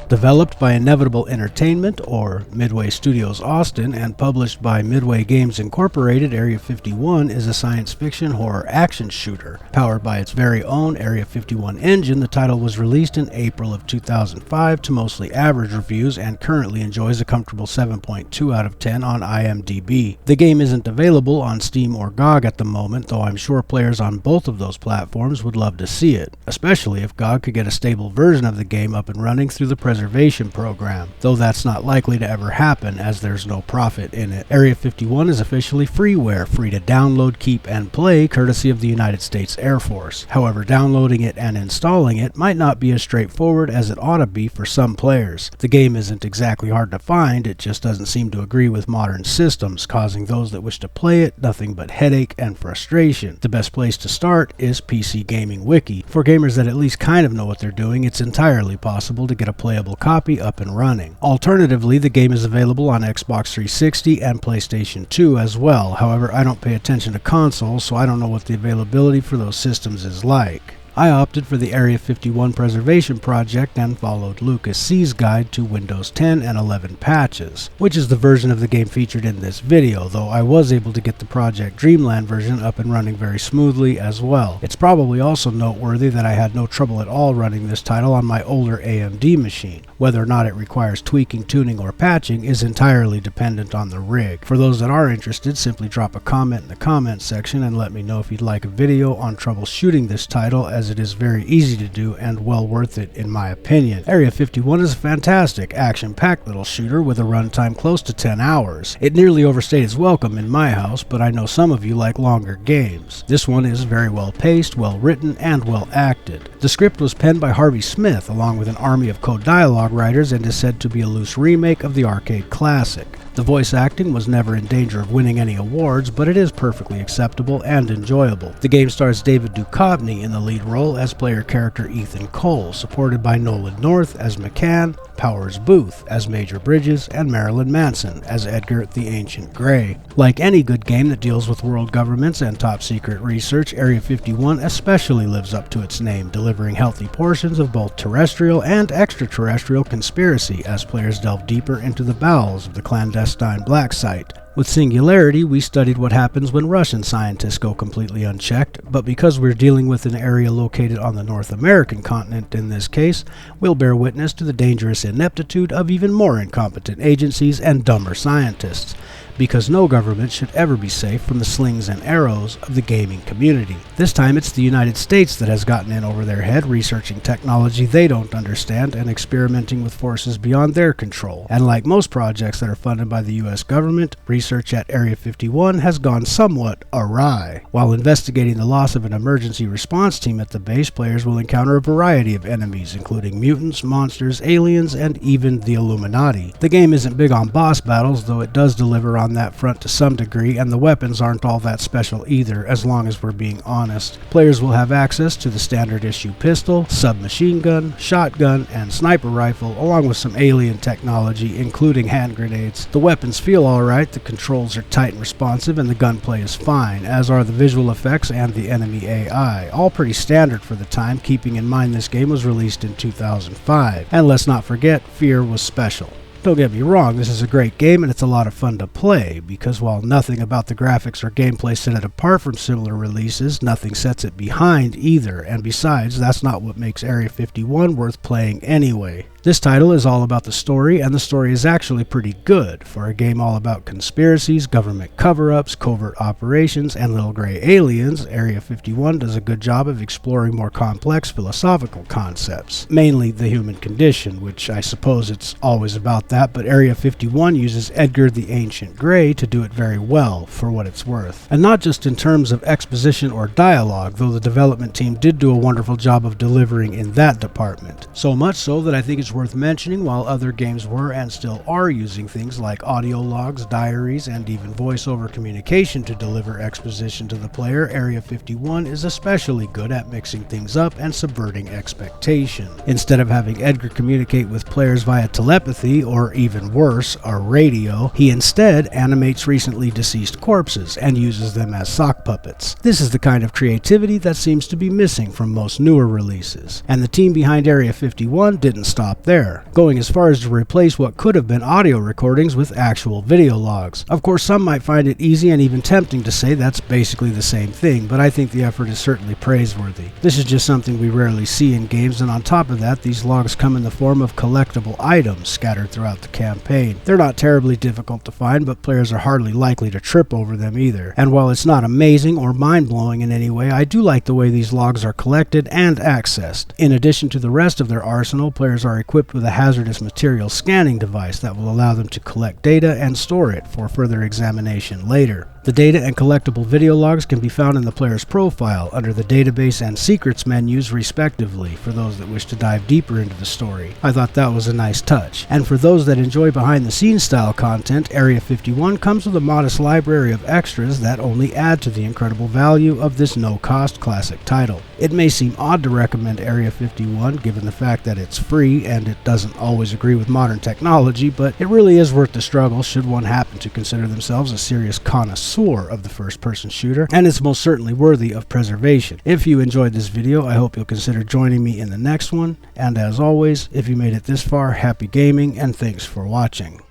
Developed by Inevitable Entertainment, or Midway Studios Austin, and published by Midway Games Incorporated, Area 51 is a science fiction horror action shooter. Powered by its very own Area 51 engine, the title was released in April of 2005 to mostly average reviews and currently enjoys a comfortable 7.2 out of 10 on IMDb. The game isn't available on Steam or GOG at the moment, though I'm sure players on both of those platforms would love to see it, especially if GOG could get a stable version of the game up and running through the preservation program, though that's not likely to ever happen as there's no profit in it. Area 51 is officially freeware, free to download, keep, and play, courtesy of the United States Air Force. However, downloading it and installing it might not be as straightforward as it ought to be for some players. The game isn't exactly hard to find, it just doesn't seem to agree with modern systems, causing those that wish to play it nothing but headache and frustration. The best place to start is PC Gaming Wiki. For gamers that at least kind of know what they're doing, it's entirely possible to get a playable copy up and running. Alternatively, the game is available on Xbox 360 and PlayStation 2 as well. However, I don't pay attention to consoles, so I don't know what the availability for those systems is like. I opted for the Area 51 Preservation Project and followed Lucas C's guide to Windows 10 and 11 patches, which is the version of the game featured in this video, though I was able to get the Project Dreamland version up and running very smoothly as well. It's probably also noteworthy that I had no trouble at all running this title on my older AMD machine. Whether or not it requires tweaking, tuning, or patching is entirely dependent on the rig. For those that are interested, simply drop a comment in the comments section and let me know if you'd like a video on troubleshooting this title, as it is very easy to do and well worth it in my opinion. Area 51 is a fantastic, action-packed little shooter with a runtime close to 10 hours. It nearly overstayed its welcome in my house, but I know some of you like longer games. This one is very well paced, well written, and well acted. The script was penned by Harvey Smith along with an army of co-dialogue writers and is said to be a loose remake of the arcade classic. The voice acting was never in danger of winning any awards, but it is perfectly acceptable and enjoyable. The game stars David Duchovny in the lead role as player character Ethan Cole, supported by Nolan North as McCann, Powers Booth as Major Bridges, and Marilyn Manson as Edgar the Ancient Grey. Like any good game that deals with world governments and top-secret research, Area 51 especially lives up to its name, delivering healthy portions of both terrestrial and extraterrestrial conspiracy as players delve deeper into the bowels of the clandestine black site. With Singularity, we studied what happens when Russian scientists go completely unchecked, but because we're dealing with an area located on the North American continent in this case, we'll bear witness to the dangerous ineptitude of even more incompetent agencies and dumber scientists, because no government should ever be safe from the slings and arrows of the gaming community. This time it's the United States that has gotten in over their head, researching technology they don't understand and experimenting with forces beyond their control. And like most projects that are funded by the US government, research at Area 51 has gone somewhat awry. While investigating the loss of an emergency response team at the base, players will encounter a variety of enemies, including mutants, monsters, aliens, and even the Illuminati. The game isn't big on boss battles, though it does deliver on that front to some degree, and the weapons aren't all that special either, as long as we're being honest. Players will have access to the standard issue pistol, submachine gun, shotgun, and sniper rifle, along with some alien technology, including hand grenades. The weapons feel alright, the controls are tight and responsive, and the gunplay is fine, as are the visual effects and the enemy AI, all pretty standard for the time, keeping in mind this game was released in 2005. And let's not forget, Fear was special. Don't get me wrong, this is a great game and it's a lot of fun to play, because while nothing about the graphics or gameplay set it apart from similar releases, nothing sets it behind either, and besides, that's not what makes Area 51 worth playing anyway. This title is all about the story, and the story is actually pretty good. For a game all about conspiracies, government cover-ups, covert operations, and little gray aliens, Area 51 does a good job of exploring more complex philosophical concepts, mainly the human condition, which I suppose it's always about that, but Area 51 uses Edgar the Ancient Grey to do it very well, for what it's worth. And not just in terms of exposition or dialogue, though the development team did do a wonderful job of delivering in that department. So much so that I think it's worth mentioning, while other games were and still are using things like audio logs, diaries, and even voiceover communication to deliver exposition to the player, Area 51 is especially good at mixing things up and subverting expectation. Instead of having Edgar communicate with players via telepathy, or even worse, a radio, he instead animates recently deceased corpses and uses them as sock puppets. This is the kind of creativity that seems to be missing from most newer releases. And the team behind Area 51 didn't stop there, going as far as to replace what could have been audio recordings with actual video logs. Of course, some might find it easy and even tempting to say that's basically the same thing, but I think the effort is certainly praiseworthy. This is just something we rarely see in games, and on top of that, these logs come in the form of collectible items scattered throughout the campaign. They're not terribly difficult to find, but players are hardly likely to trip over them either. And while it's not amazing or mind-blowing in any way, I do like the way these logs are collected and accessed. In addition to the rest of their arsenal, players are equipped with a hazardous material scanning device that will allow them to collect data and store it for further examination later. The data and collectible video logs can be found in the player's profile under the database and secrets menus respectively for those that wish to dive deeper into the story. I thought that was a nice touch. And for those that enjoy behind the scenes style content, Area 51 comes with a modest library of extras that only add to the incredible value of this no-cost classic title. It may seem odd to recommend Area 51 given the fact that it's free and it doesn't always agree with modern technology, but it really is worth the struggle should one happen to consider themselves a serious connoisseur of the first-person shooter, and it's most certainly worthy of preservation. If you enjoyed this video, I hope you'll consider joining me in the next one, and as always, if you made it this far, happy gaming and thanks for watching.